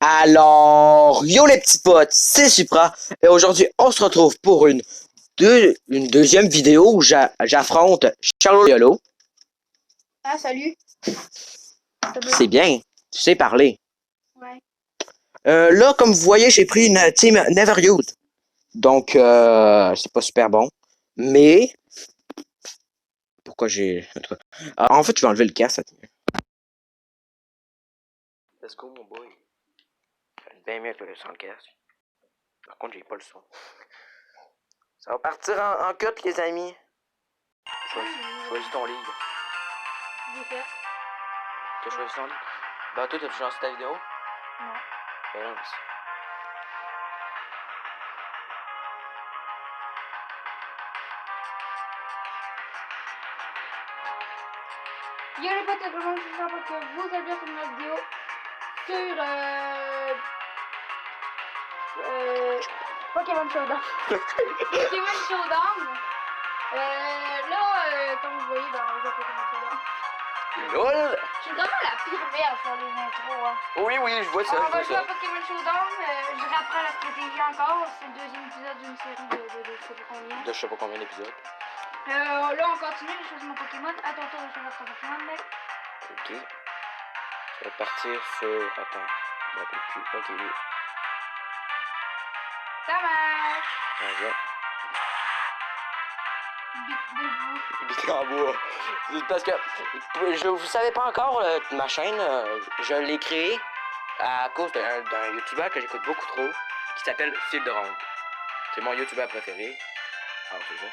Alors, yo les petits potes, c'est Supra, et aujourd'hui on se retrouve pour une deuxième vidéo où j'affronte Charlo Yolo. Ah, salut. C'est bien, tu sais parler. Ouais. Là, comme vous voyez, j'ai pris une team Never Used, donc c'est pas super bon, mais pourquoi j'ai... en fait, je vais enlever le casque. Let's go mon boy. C'est bien mieux que le sans le casque. Par contre, j'ai pas le son. Ça va partir en cut, les amis. Choisis ton livre. J'ai fait. T'as choisi ton livre? Bah, toi, t'as-tu lancé ta vidéo? Non. Ben lance. Yo les potes, comment je fais parce que vous avez sur ma vidéo sur Pokémon Showdown. Pokémon Showdown. Là, comme vous voyez dans le jeu Pokémon Showdown. LOL! Je suis vraiment la pire merde sur les intros. Hein. Oui, je vois ça. On je va vois jouer à ça. Pokémon Showdown. Je réapprends la stratégie encore. C'est le deuxième épisode d'une série de je sais pas combien. De je sais pas combien d'épisodes. Là, on continue. J'ai choisi mon Pokémon. À ton tour de choisir ton Pokémon, mec. Ok. Je vais partir sur... Attends. Je m'appelle plus. Ok, oui. Ça marche. Regarde. Bite Bite en bois. C'est parce que vous savez pas encore ma chaîne, je l'ai créée à cause d'un youtubeur que j'écoute beaucoup trop qui s'appelle Fil de Ronde. C'est mon youtubeur préféré. Ah, c'est ça.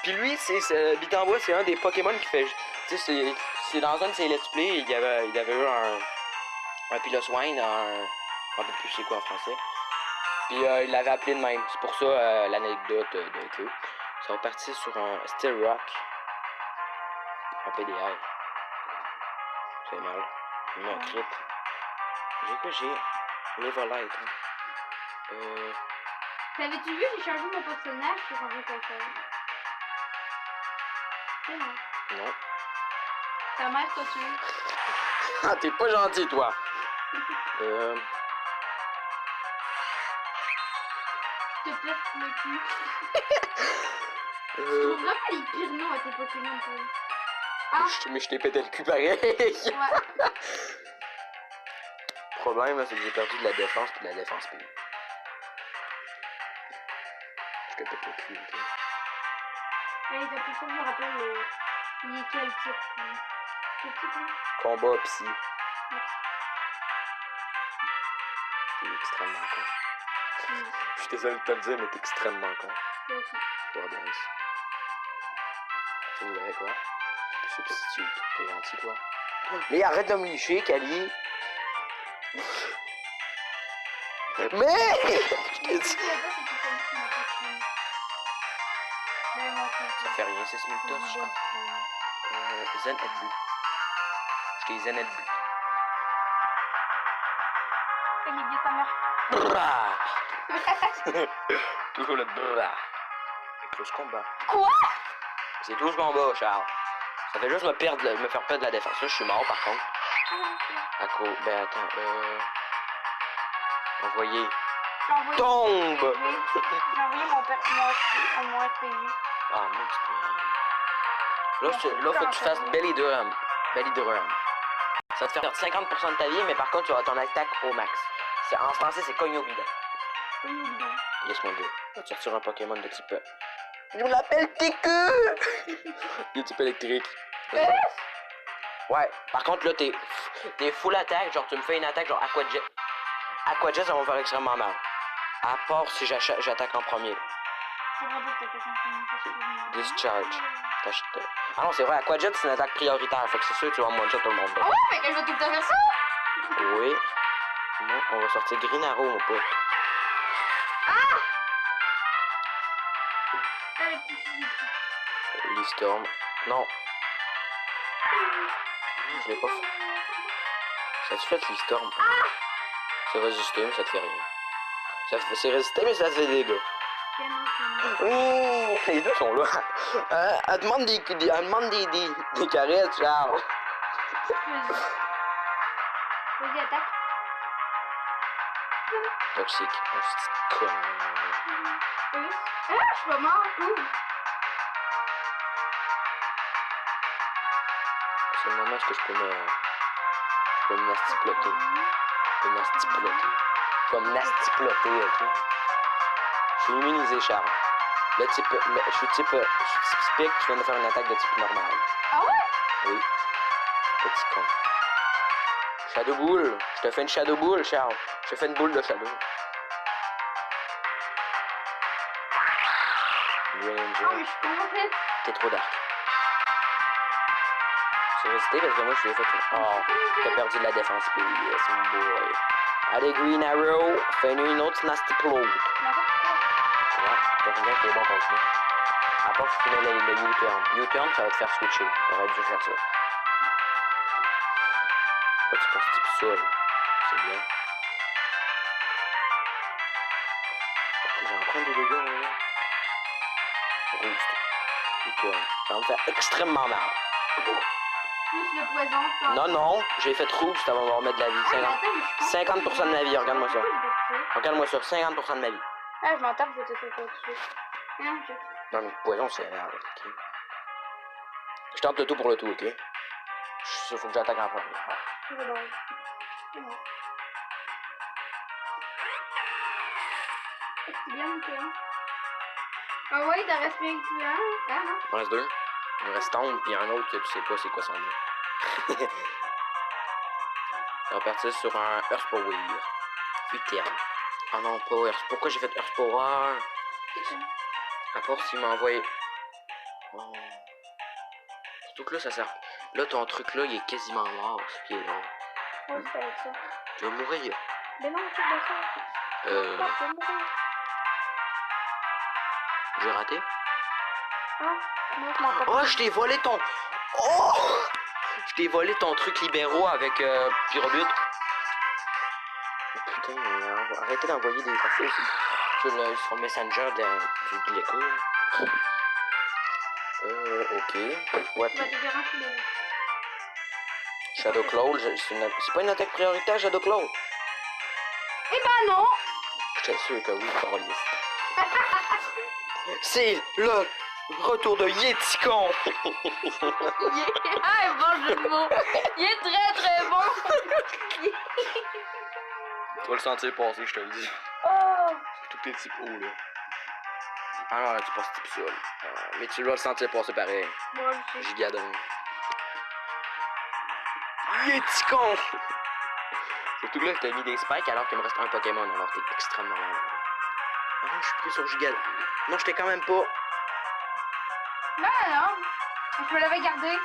Puis lui, Bite en bois, c'est un des Pokémon qui fait. Tu sais, c'est dans un de ses let's play, il y avait eu un Piloswine, je me rappelle plus c'est quoi en français. Puis il l'avait appelé de même. C'est pour ça l'anecdote de queue. Ça va partir sur un Steel Rock. Un PDR. C'est mal. Il met un crit. J'ai quoi? J'ai Levolite. T'avais-tu vu, j'ai changé mon personnage sur un jeu comme c'est moi. Non. Ta mère t'a tué. Ah, t'es pas gentil, toi. Je te pète le cul. Je trouve vraiment les pires noms à tes Pokémon, toi. Ah. Mais je t'ai pété le cul pareil. Ouais. Le problème, c'est que j'ai perdu de la défense puis de la défense pire. Je te pète le cul, ok? Hey, t'as plus ça, je me rappelle il est quel type? Quel type, hein? Combat psy. Ouais. T'es extrêmement con. Je suis désolé de te le dire, mais t'es extrêmement con. Toi aussi. Toi, bien. Tu voudrais quoi? Substitute. T'es gentil, quoi. Mais arrête de me licher, Kali. Mais! Mais tu sais pas, c'est tout comme ça, ma Pokémon. Ben, mon frère. Ça fait rien, c'est ce touch. Zen et but. Je t'ai zen et but. Elle est bien ta mère. Brrrah! Toujours le brrrah. Close combat. Quoi? C'est close combat, Charles. Ça fait juste me faire perdre de la défense. Là, je suis mort, par contre. À cause... Ben, attends, Envoyer. J'ai envoyé... Tombe! J'ai envoyé mon moins payé. Ah, mon petit peu. Là, faut que tu fasses Belly Drum. Belly Drum. Ça va te faire perdre 50% de ta vie, mais par contre, tu auras ton attaque au max. En français, c'est Cogno Bidon. Cogno Bidon. Yes, mon gars. Là, tu retires un Pokémon de type... Je l'appelle TQ! Il est type électrique. Ouais, par contre, là, t'es full attaque. Genre, tu me fais une attaque, genre Aqua Jet. Aqua Jet, ça va me faire extrêmement mal. À part si j'attaque en premier. Discharge. Ah non, c'est vrai, Aqua Jet, c'est une attaque prioritaire. Fait que c'est sûr que tu vas me one-shot tout le monde. Ah ouais, mais qu'elle va tout le temps faire ça? Oui. Bon, on va sortir Green Arrow, mon pote. Ah! Storm. Non. Je l'ai pas fait. Ça te fait Storm. C'est résisté, mais ça te fait rien. C'est résisté, mais ça te fait des dégâts. Oh, les deux sont là. Elle demande des caresses, Charles. Vas-y, attaque. Toxique. Oh, c'est con. Ah, je suis pas mort. Ouh. C'est le moment où je peux me... Je peux me nastiploter. Je peux me nastiploter. Je vais me nastiploter, ok? Je suis immunisé, Charles. Je suis type spic, je viens de faire une attaque de type normal. Ah ouais? Oui. Petit con. Shadow Bull. Je te fais une Shadow Bull, Charles. Je te fais une boule de Shadow. Non, mais je suis con en fait. T'es trop dark. C'est resté parce que moi je lui ai fait une... Oh, t'as perdu de la défense, yes, mon boy. Allez, Green Arrow, fais-nous une autre nasty plot. Ouais, t'as rien qui est bon contre moi. À part si tu mets le U-turn. U-turn, ça va te faire switcher. T'aurais dû faire ça. Là, tu penses type sol. C'est bien. Je vais en prendre des dégâts, ouais. Roost. U-turn. Ça va me faire extrêmement mal. Plus le poison. Non, non, j'ai fait Roost, ça va me remettre de la vie. 50% de ma vie, regarde-moi ça. Regarde-moi ça, 50% de ma vie. Ah, je m'en tape, je vais te faire tout de suite. Non, mais le poison, c'est merde, ok? Je tente le tout pour le tout, ok? Il faut que j'attaque en premier. Ouais. C'est bon. C'est bien monté, hein? Ah ouais, t'as respiré que tu as? Ah non. Il me reste deux. Il me reste Tomb, puis un autre que tu sais pas c'est quoi son nom. On va partir sur un Earth Power. Futurne. Oh non, pas Earth. Pourquoi j'ai fait Earth Power? À part s'il m'a envoyé. Oh. Surtout que là, ça sert. Là, ton truc là, il est quasiment mort, ce qui est là. Ouais, c'est avec ça. Tu vas mourir. Mais non, c'est de ça. Tu vas mourir. J'ai raté? Ah, moi, je m'en tape. Oh, je t'ai volé ton. Oh! Je t'ai volé ton truc libéraux avec Pyrobut. Putain, arrêtez d'envoyer des affaires sur le Messenger de l'école. Ok. What? Tu vas te faire enculer. Shadow Cloud, c'est pas une attaque prioritaire, Shadow Cloud? Eh ben non! J'étais sûr que oui, Carlis. C'est le retour de Yeticon! Ah, bon jeu de mots! Il est très très bon! Tu vas le sentir passer, je te le dis. Oh! Tous tes types hauts, là. Ah non, tu passes type sol. Mais tu vas le sentir passer pareil. Moi, je sais. Gigadon. Yeticon! Surtout que là, je t'ai mis des spikes alors qu'il me reste un Pokémon, alors t'es extrêmement mal. Ah non, je suis pris sur Gigadon. Non, j'étais quand même pas. Non, non! Je me l'avais gardé.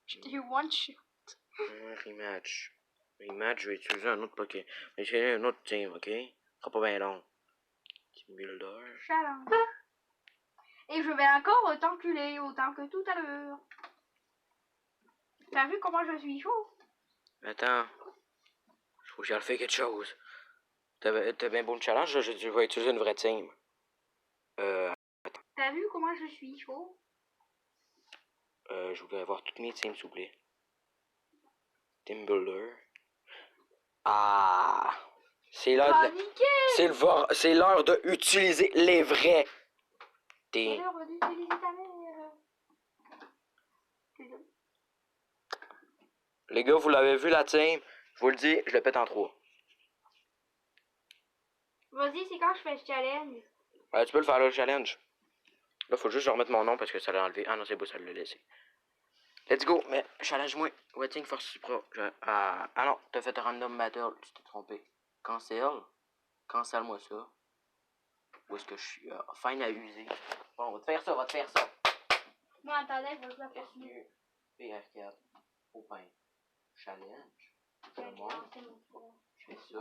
J'étais one shot. Rematch. Rematch, je vais utiliser un autre Pokémon. Je vais utiliser un autre team, ok? Ça sera pas bien long. Team Builder. Challenge. Et je vais encore t'enculer autant que tout à l'heure. T'as vu comment je suis chaud? Attends. Faut que j'en fais quelque chose. T'as bien beau le challenge, je vais utiliser une vraie team. T'as vu comment je suis chaud? Je voudrais avoir toutes mes teams, s'il vous plaît. Team Builder. Ah! C'est l'heure Ah, de... nickel! C'est l'heure de utiliser les vrais C'est teams. l'heure d'utiliser ta mère. Les gars, vous l'avez vu la team? Je vous le dis, je le pète en 3. Vas-y, c'est quand je fais le challenge. Tu peux le faire le challenge. Là, faut juste que je remette mon nom parce que ça l'a enlevé. Ah non, c'est beau, ça l'a laissé. Let's go, mais challenge-moi. Waiting for Supra. Ah non, t'as fait un random battle, tu t'es trompé. Cancel. Cancelle-moi ça. Où est-ce que je suis? Fine à user. Bon, on va te faire ça, on va te faire ça. Non, attendez, je vais la faire mieux. PR4. Au pain. Challenge. Je monte. Je fais ça.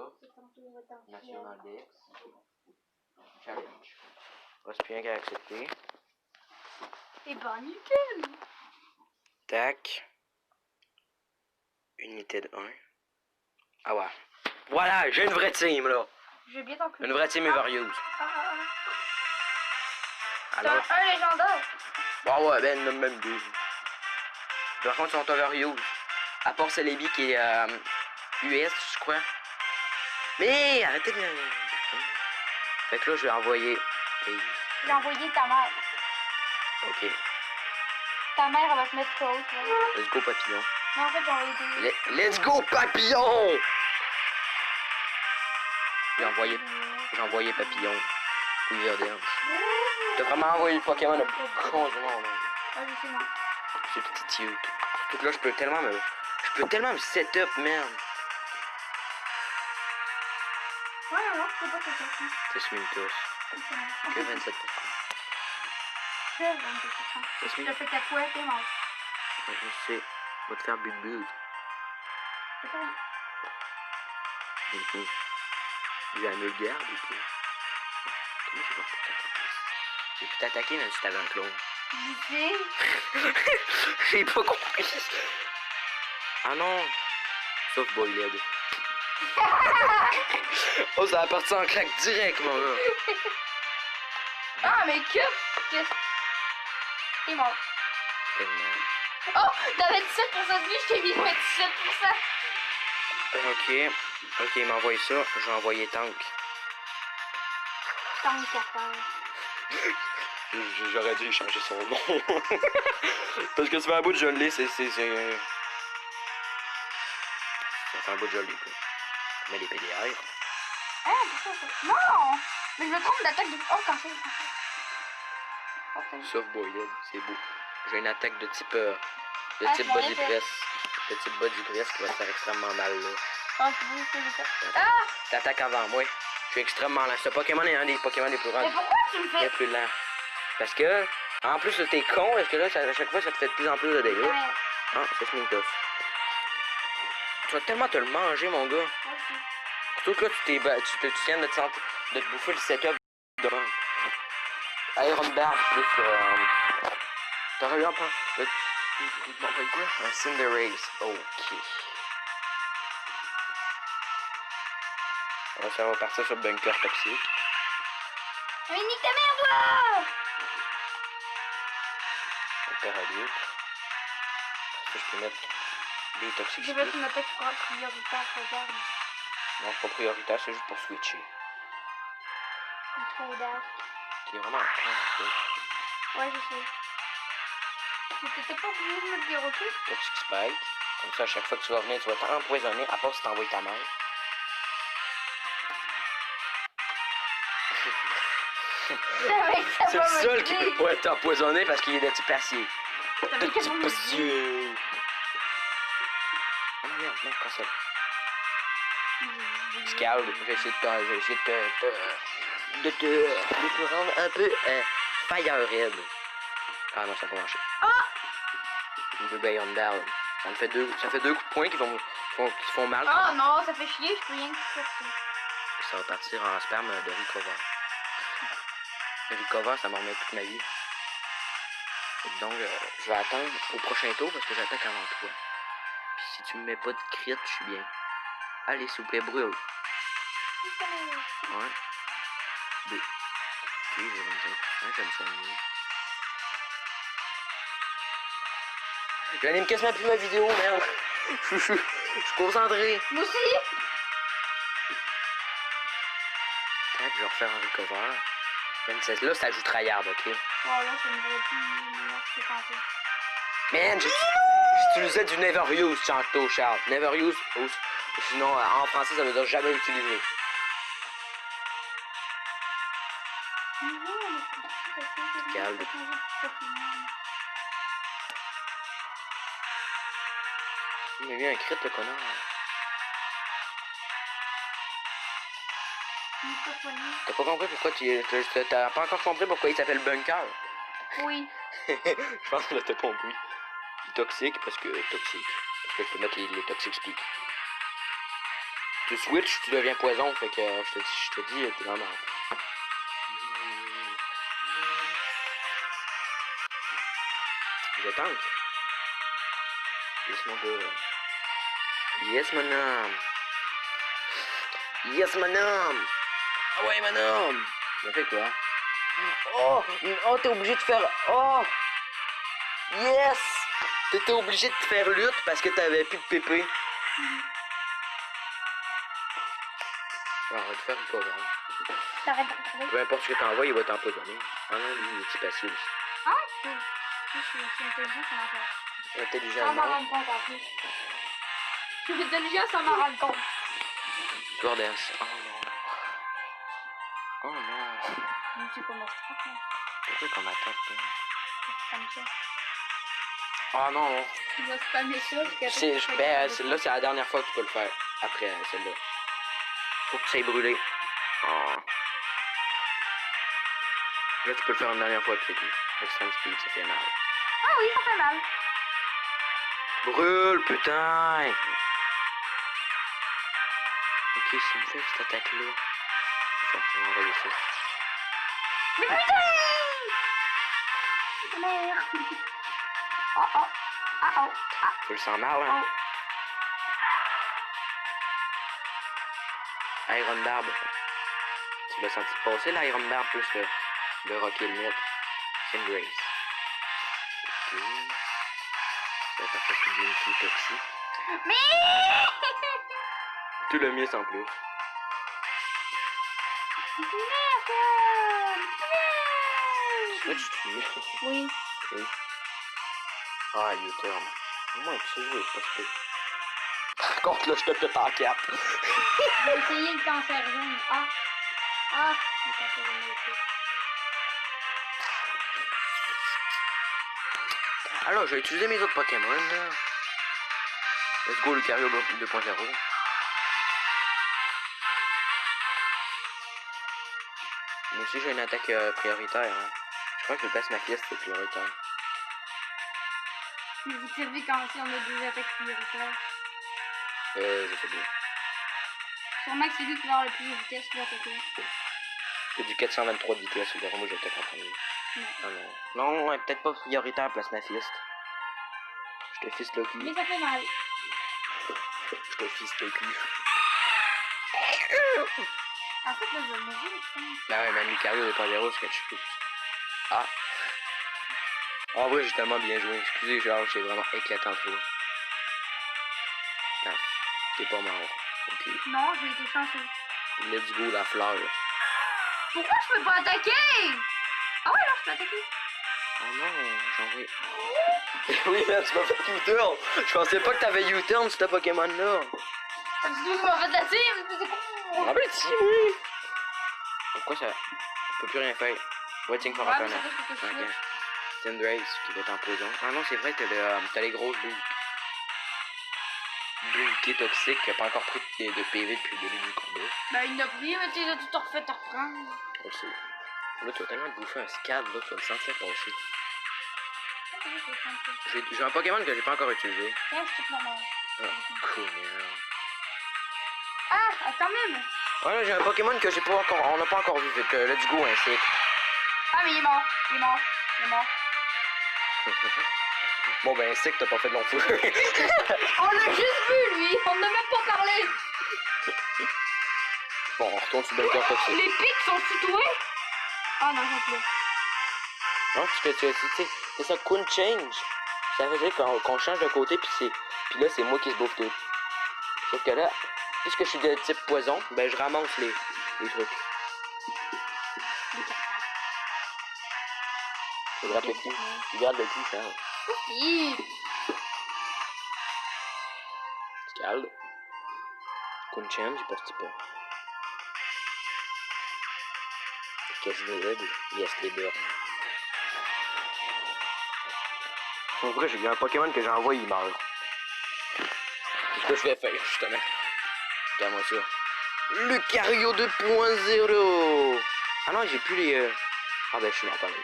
National Dex. Challenge. Reste bien qu'à accepter. Et ben nickel! Tac. Unité de 1. Ah ouais. Voilà, j'ai une vraie team là. Je vais bien t'enculer. Une vraie team Everuse. C'est Alors. un légendaire. Ah ouais, ben même deux. Par contre, ils sont Overuse. À part Celebi qui est US, je crois. Mais arrêtez de... Fait que là, je vais envoyer... Hey, J'ai envoyé ta mère. ok. Ta mère, elle va se mettre close. Let's go, papillon. Non, en fait, j'ai envoyé des... Let's go, papillon! J'ai envoyé papillon. Wizardance. T'as vraiment envoyé le Pokémon le plus con du monde. Ah, je sais, non. C'est petit yeux. Surtout que là, je peux tellement me setup, merde. Ouais, non, c'est pas quelque chose. C'est Smintos. Que 27%. C'est 27%. C'est T'as fait ta quoi, t'es mort. Je sais. On va te faire but. C'est ça. J'ai un œil garde ou quoi? Comment j'ai pas pour t'attaquer? J'ai pu t'attaquer même si t'avais un clone. Je sais. J'ai pas compris. Ah non. Sauf Boiled. Oh, ça va partir en claque direct, mon gars. Ah, mais que... T'es mort. Tellement. Oh, t'avais 17% de vie, je t'ai mis 17%. Ok. Ok, il m'a envoyé ça. Je vais envoyer Tank. Tant qu'à faire. J'aurais dû changer son nom. Parce que ça fait un bout de gelé, c'est... Ça fait un bout de gelé, quoi. Mais les PDR. Hein, c'est ça, ça. Non! Mais je me trompe d'attaque de... Oh, quand c'est... Sauf Boiled, c'est beau. J'ai une attaque de type... Ah, type je body m'en press. De type body press qui va te faire extrêmement mal, là. Ah, c'est bon, c'est ça. Ah! T'attaques avant moi. Je suis extrêmement lent. Ce Pokémon est un des Pokémon les plus rares. Mais pourquoi tu me fais... Les plus lents. Parce que... En plus, t'es con, parce que là, à chaque fois, ça te fait de plus en plus de dégâts. Ouais. Ah, c'est Smintos. Tu vas tellement te le manger, mon gars. Merci. Surtout que là, tu viens de te bouffer le setup de Iron Dark plus t'aurais eu un peu. Tu m'envoies quoi? Un Cinderace. Ok. Alors, ça va partir sur le bunker toxique. Mais nique ta mère, toi! Un Paraduc. Ça, je peux mettre des toxiques. Je vais mettre une attaque prioritaire, regarde. Non, c'est pas prioritaire, c'est juste pour switcher. Trop d'art. Qui est vraiment un con, en fait. Ouais, je sais. Mais t'étais pas obligé de mettre des roquets? Toxic Spike. Comme ça, à chaque fois que tu vas venir, tu vas t'empoisonner, à part si t'envoies ta mère. C'est le seul qui peut pas être empoisonné parce qu'il est de type acier. De type acier. Oh merde, non, pas ça. Scald, je vais essayer de te rendre un peu fire red. Ah non, ça va pas marcher. Deux Bayon Down. Ça fait deux coups de poing qui font mal. Oh non, ça fait chier, je peux rien que faire ça. Ça va partir en sperme de Recover. Le Recover, ça m'a remis toute ma vie. Et donc, je vais attendre au prochain tour parce que j'attaque avant toi. Puis si tu me mets pas de crit, je suis bien. Allez, s'il vous plaît, brûle. Ouais. B. Ok, j'ai 25%, j'aime ça mieux. J'anime quasiment plus ma vidéo, merde. Je suis concentré. Moi aussi. Peut-être je vais refaire un recover. 27, là, ça joue tryhard, ok? Oh là, ça me voit plus. Non, c'est pas fait. Man, j'utilisais du never use, tantôt, Charles. Never use, ou sinon, en français, ça veut dire jamais utiliser. Calme. Il m'a mis un crit, le connard. T'as pas compris pourquoi t'as pas encore compris pourquoi il s'appelle Bunker? Oui. Je pense que là t'as compris. Toxique parce que toxique. Parce que je peux mettre les toxiques speak. Tu switch, tu deviens poison, fait que je te dis, t'es dans la merde. Je tank. Yes mon gars. Yes mon homme. Yes mon homme. Ah ouais mon homme. Ça fait quoi? Oh, oh t'es obligé de faire. Oh. Yes. T'étais obligé de te faire lutte parce que t'avais plus de PP. Ah, on va te faire une pauvre. T'arrêtes de regarder. Peu importe ce que t'envoies, il va t'empoisonner. Ah non, lui, il est passif aussi. Ah, je suis intelligent, ça m'en fait. Intelligent, Ça m'en non? rend compte en plus. Je suis intelligent, ça m'en rend compte. Tour dance. Oh non. Oh non. Je me suis comme ça. Pourquoi qu'on m'attaque? Comme ça. Oh non. Tu vas spammer ça. Là, c'est la dernière fois que tu peux le faire. Après celle-là. Faut que tu ailles brûler. Oh. Là, tu peux le faire une dernière fois, puis c'est tout. Extreme speed, ça fait mal. Ah oui, ça fait mal. Brûle, putain! Ok, c'est une fait cette attaque-là. Attends, on va envoyer ça. Mais putain! Merde. Oh oh. Ah oh. Ah Tu le sens mal, hein? oh. Iron Barb. Tu l'as senti passer, l'Iron Barb, plus le Rocky Helmet. Cinderace. Ok. Ça va faire ça sur une fille toxique. Mais Tout le mieux sans plus. Là, tu te tues. oui. Oui. Ah, U-turn. Moi, tu sais jouer, c'est pas super. Par contre, là, je te pète en quatre. Je vais essayer le cancer jaune. Ah. Ah. Le cancer jaune aussi. Alors, je vais utiliser mes autres Pokémon, là. Let's go, Lucario 2.0. Moi aussi, j'ai une attaque prioritaire. Hein. Je crois que le Plasmafiest, c'est prioritaire. Mais vous savez quand si on a deux attaques prioritaires. Je sais bien. Sûrement que c'est lui qui va avoir le plus de vitesse pour attaquer. C'est du 423 de vitesse, alors moi, je vais peut-être en prendre. Non. Ah non. Non, peut-être pas prioritaire, Plasmafiest. Je te fiste le cul. Mais ça fait mal. Je te fiste le cul. En fait, là, je vais mourir, je pense. Ah ouais, même Lucario 2.0, c'est quelque chose. Ah. En vrai, j'ai tellement bien joué. Excusez, genre, c'est vraiment éclatant trop. Non, t'es pas mort. Ok. Non, j'ai été chanceux. Let's go, la fleur. Pourquoi je peux pas attaquer? Ah ouais, là, je peux attaquer. Oh non, j'en ai... Oui, man, tu m'as fait U-turn. Je pensais pas que t'avais U-turn, ce Pokémon-là. Tu m'as fait la team, c'est quoi? Ah ben si, oui. Pourquoi ça... On peut plus rien faire. Waiting for a Ouais, turn. mais c'est parce que je Ok. switch. Cinderace qui va être en poison. Ah non, c'est vrai que t'as les grosses bulles toxiques qui a pas encore pris de PV depuis le début du combat. Ben, il n'a pris, mais tu as tout refait à reprendre. Je le sais. Là, tu vas tellement te bouffer un scad, là, tu vas le sentir passer. J'ai un Pokémon que j'ai pas encore utilisé. Tiens, c'est tout normal. Ah, cool, merde. Ah, quand même. Ouais, là, j'ai un Pokémon que j'ai pas encore... On n'a pas encore vu, fait que let's go, insecte. Ah, mais il est mort. Il est mort. Il est mort. Bon, ben, insecte, t'as pas fait de long feu. On l'a juste vu, lui. On n'a même pas parlé. Bon, on retourne sur Bunker Toxic. Les pics sont situés. Ah, non, j'en peux. Non, parce que tu sais, c'est ça, Queen Change. Ça veut dire qu'on change de côté, puis là, c'est moi qui se bouffe tout. Sauf que là, puisque je suis de type poison, ben, je ramasse les trucs. Je gratte le cul. Tu gardes le cul, Charles. Oui. Tu calmes. Queen Change, j'ai pas ce pas. Quasi de yes, les burns. En vrai, j'ai eu un Pokémon que j'envoie, il meurt. C'est ce que je vais faire, justement. Regarde-moi ça. Lucario 2.0. Ah non, j'ai plus les... Ah ben, je suis mort, pas mal.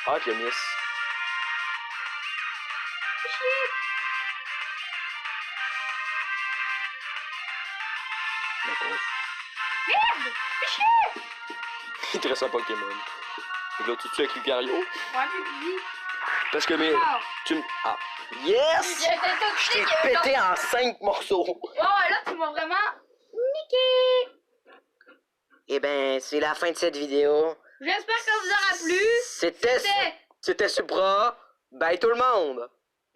Ah, puis le miss. D'accord. Merde. Fais chier. Il te reste un Pokémon. Et là, tout de suite avec Lucario. Ouais, mais lui. Parce que, mais... Ah. Tu me... Ah. Yes! Je t'ai pété en 5 morceaux. Ouais, là, tu m'as vraiment niqué. Eh ben, c'est la fin de cette vidéo. J'espère que ça vous aura plu. C'était Supra. Bye tout le monde.